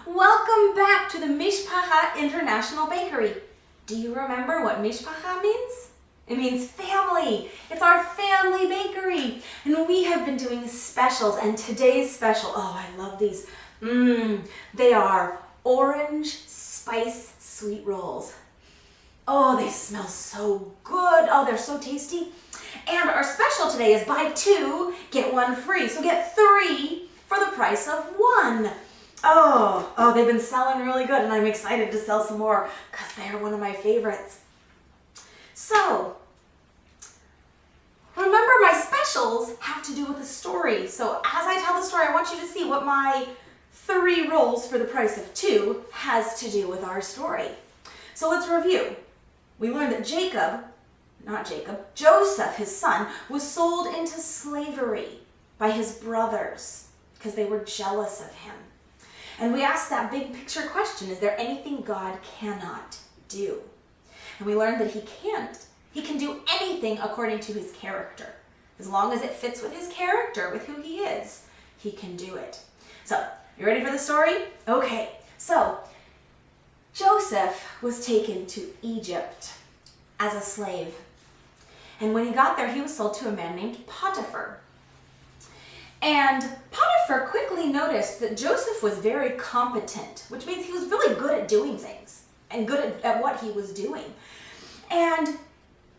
Welcome back to the Mishpacha International Bakery. Do you remember what Mishpacha means? It means family. It's our family bakery. And we have been doing specials, and today's special, oh, I love these. They are orange spice sweet rolls. Oh, they smell so good. Oh, they're so tasty. And our special today is buy two, get one free. So get three for the price of one. Oh, they've been selling really good, and I'm excited to sell some more because they're one of my favorites. So, remember, my specials have to do with a story. So as I tell the story, I want you to see what my three rolls for the price of two has to do with our story. So let's review. We learned that Joseph, his son, was sold into slavery by his brothers because they were jealous of him. And we asked that big picture question, is there anything God cannot do? And we learned that he can't. He can do anything according to his character. As long as it fits with his character, with who he is, he can do it. So, you ready for the story? Okay, so Joseph was taken to Egypt as a slave. And when he got there, he was sold to a man named Potiphar. And Potiphar quickly noticed that Joseph was very competent, which means he was really good at doing things and good at what he was doing. And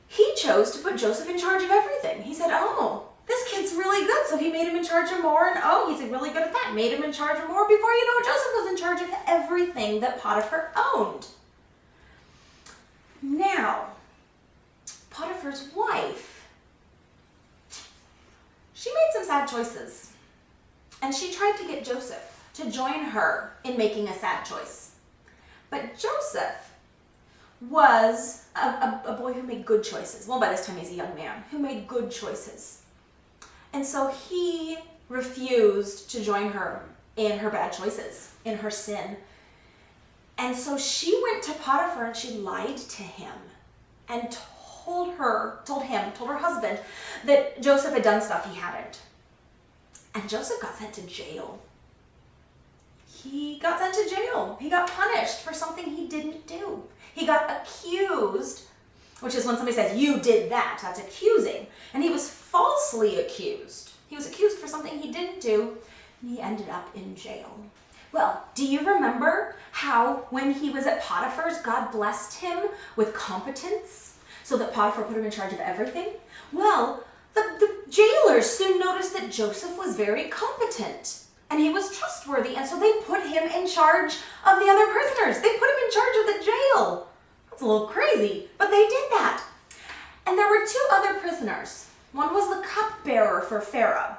he chose to put Joseph in charge of everything. He said, oh, this kid's really good. So he made him in charge of more, and oh, he's really good at that. Made him in charge of more. Before you know it, Joseph was in charge of everything that Potiphar owned. Now, Potiphar's wife, she made some sad choices, and she tried to get Joseph to join her in making a sad choice. But Joseph was a boy who made good choices. Well, by this time he's a young man who made good choices. And so he refused to join her in her bad choices, in her sin. And so she went to Potiphar and she lied to him and told her husband that Joseph had done stuff he hadn't. And Joseph got sent to jail. He got sent to jail. He got punished for something he didn't do. He got accused, which is when somebody says, you did that. That's accusing. And he was falsely accused. He was accused for something he didn't do, and he ended up in jail. Well, do you remember how when he was at Potiphar's, God blessed him with competence so that Potiphar put him in charge of everything? Well, the jailers soon noticed that Joseph was very competent and he was trustworthy, and so they put him in charge of the other prisoners. They put him in charge of the jail. That's a little crazy, but they did that. And there were two other prisoners. One was the cupbearer for Pharaoh.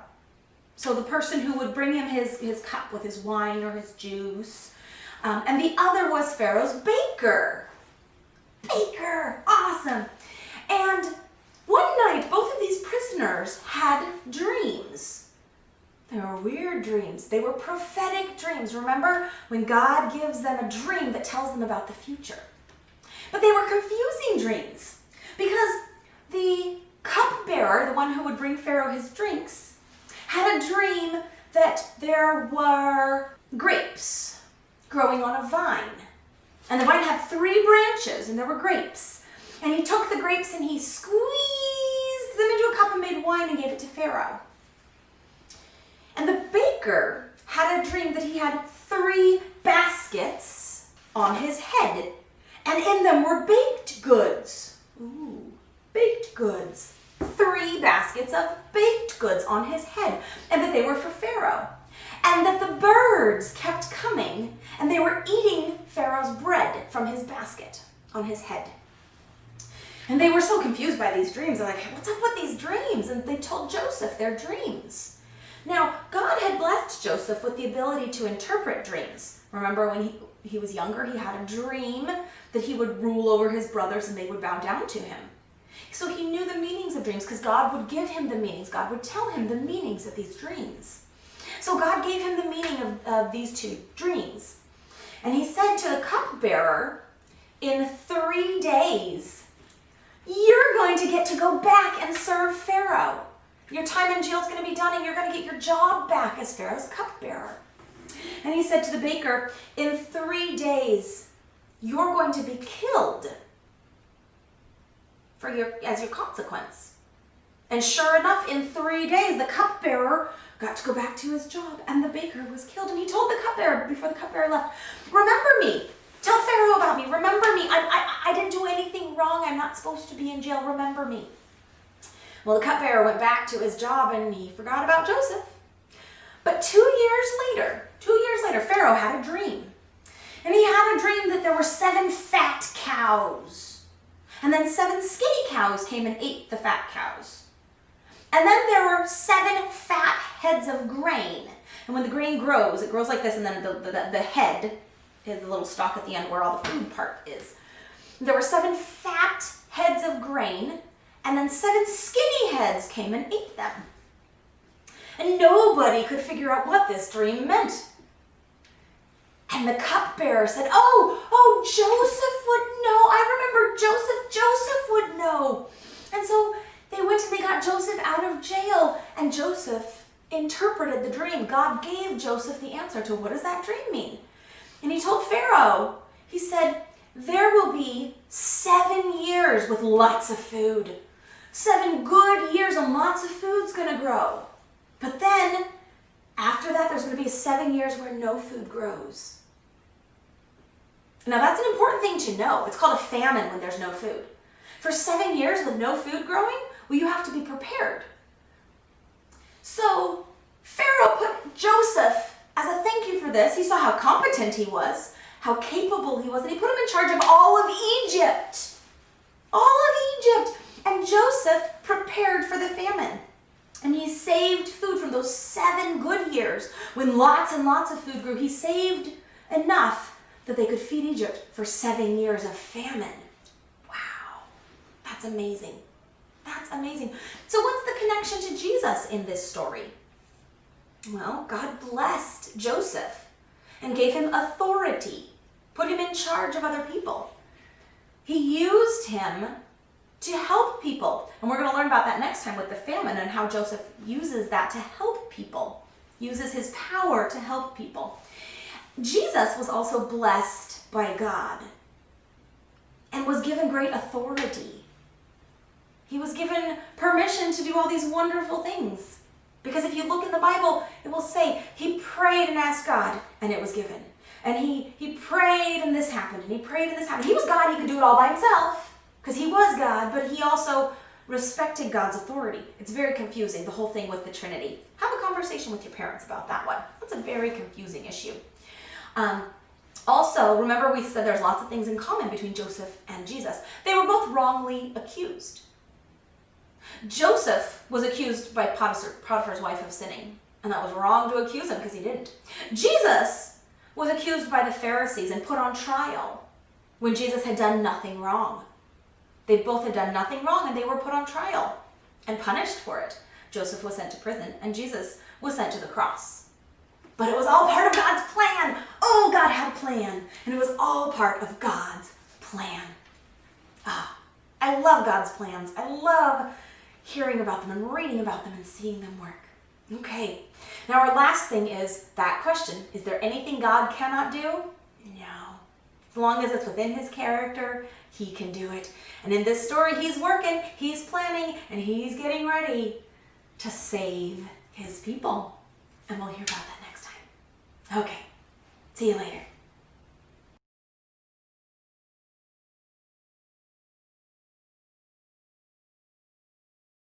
So the person who would bring him his cup with his wine or his juice. And the other was Pharaoh's baker. Baker, awesome. And one night, both of these prisoners had dreams. They were weird dreams. They were prophetic dreams. Remember when God gives them a dream that tells them about the future? But they were confusing dreams because the cupbearer, the one who would bring Pharaoh his drinks, had a dream that there were grapes growing on a vine. And the vine had 3 branches, and there were grapes. And he took the grapes and he squeezed them into a cup and made wine and gave it to Pharaoh. And the baker had a dream that he had 3 baskets on his head, and in them were baked goods. Ooh, baked goods. 3 baskets of baked goods on his head, and that they were for Pharaoh. And that the birds kept coming, and they were eating Pharaoh's bread from his basket on his head. And they were so confused by these dreams. They're like, what's up with these dreams? And they told Joseph their dreams. Now, God had blessed Joseph with the ability to interpret dreams. Remember when he was younger, he had a dream that he would rule over his brothers and they would bow down to him. So he knew the meanings of dreams because God would give him the meanings. God would tell him the meanings of these dreams. So God gave him the meaning of these 2 dreams. And he said to the cupbearer, in 3 days, you're going to get to go back and serve Pharaoh. Your time in jail is going to be done and you're going to get your job back as Pharaoh's cupbearer. And he said to the baker, in 3 days, you're going to be killed as your consequence. And sure enough, in 3 days, the cupbearer got to go back to his job, and the baker was killed. And he told the cupbearer, before the cupbearer left, remember me. Tell Pharaoh about me. Remember me. I didn't do anything wrong. I'm not supposed to be in jail. Remember me. Well, the cupbearer went back to his job, and he forgot about Joseph. But 2 years later, Pharaoh had a dream. And he had a dream that there were 7 fat cows. And then 7 skinny cows came and ate the fat cows. And then there were 7 fat heads of grain. And when the grain grows, it grows like this, and then the head is the little stalk at the end where all the food part is. There were 7 fat heads of grain, and then 7 skinny heads came and ate them. And nobody could figure out what this dream meant. And the cupbearer said, oh, Joseph would know. I remember Joseph would know. And so they went and they got Joseph out of jail, and Joseph interpreted the dream. God gave Joseph the answer to what does that dream mean? And he told Pharaoh, he said, there will be 7 years with lots of food. 7 good years and lots of food's gonna grow. But then, after that, there's going to be 7 years where no food grows. Now, that's an important thing to know. It's called a famine when there's no food. For 7 years with no food growing, well, you have to be prepared. So, Pharaoh put Joseph, as a thank you for this, he saw how competent he was, how capable he was, and he put him in charge of all of Egypt. All of Egypt. And Joseph prepared for the famine. And he saved food from those 7 good years when lots and lots of food grew. He saved enough that they could feed Egypt for 7 years of famine. Wow, that's amazing. That's amazing. So what's the connection to Jesus in this story? Well, God blessed Joseph and gave him authority, put him in charge of other people. He used him to help people. And we're going to learn about that next time with the famine and how Joseph uses that to help people, uses his power to help people. Jesus was also blessed by God and was given great authority. He was given permission to do all these wonderful things. Because if you look in the Bible, it will say he prayed and asked God, and it was given. And he prayed and this happened, and he prayed and this happened. He was God, he could do it all by himself. Because he was God, but he also respected God's authority. It's very confusing, the whole thing with the Trinity. Have a conversation with your parents about that one. That's a very confusing issue. Also, remember we said there's lots of things in common between Joseph and Jesus. They were both wrongly accused. Joseph was accused by Potiphar's wife of sinning, and that was wrong to accuse him because he didn't. Jesus was accused by the Pharisees and put on trial when Jesus had done nothing wrong. They both had done nothing wrong, and they were put on trial and punished for it. Joseph was sent to prison, and Jesus was sent to the cross. But it was all part of God's plan. Oh, God had a plan, and it was all part of God's plan. I love God's plans. I love hearing about them and reading about them and seeing them work. Okay, now our last thing is that question. Is there anything God cannot do? No. As long as it's within his character, he can do it. And in this story, he's working, he's planning, and he's getting ready to save his people. And we'll hear about that next time. Okay, see you later.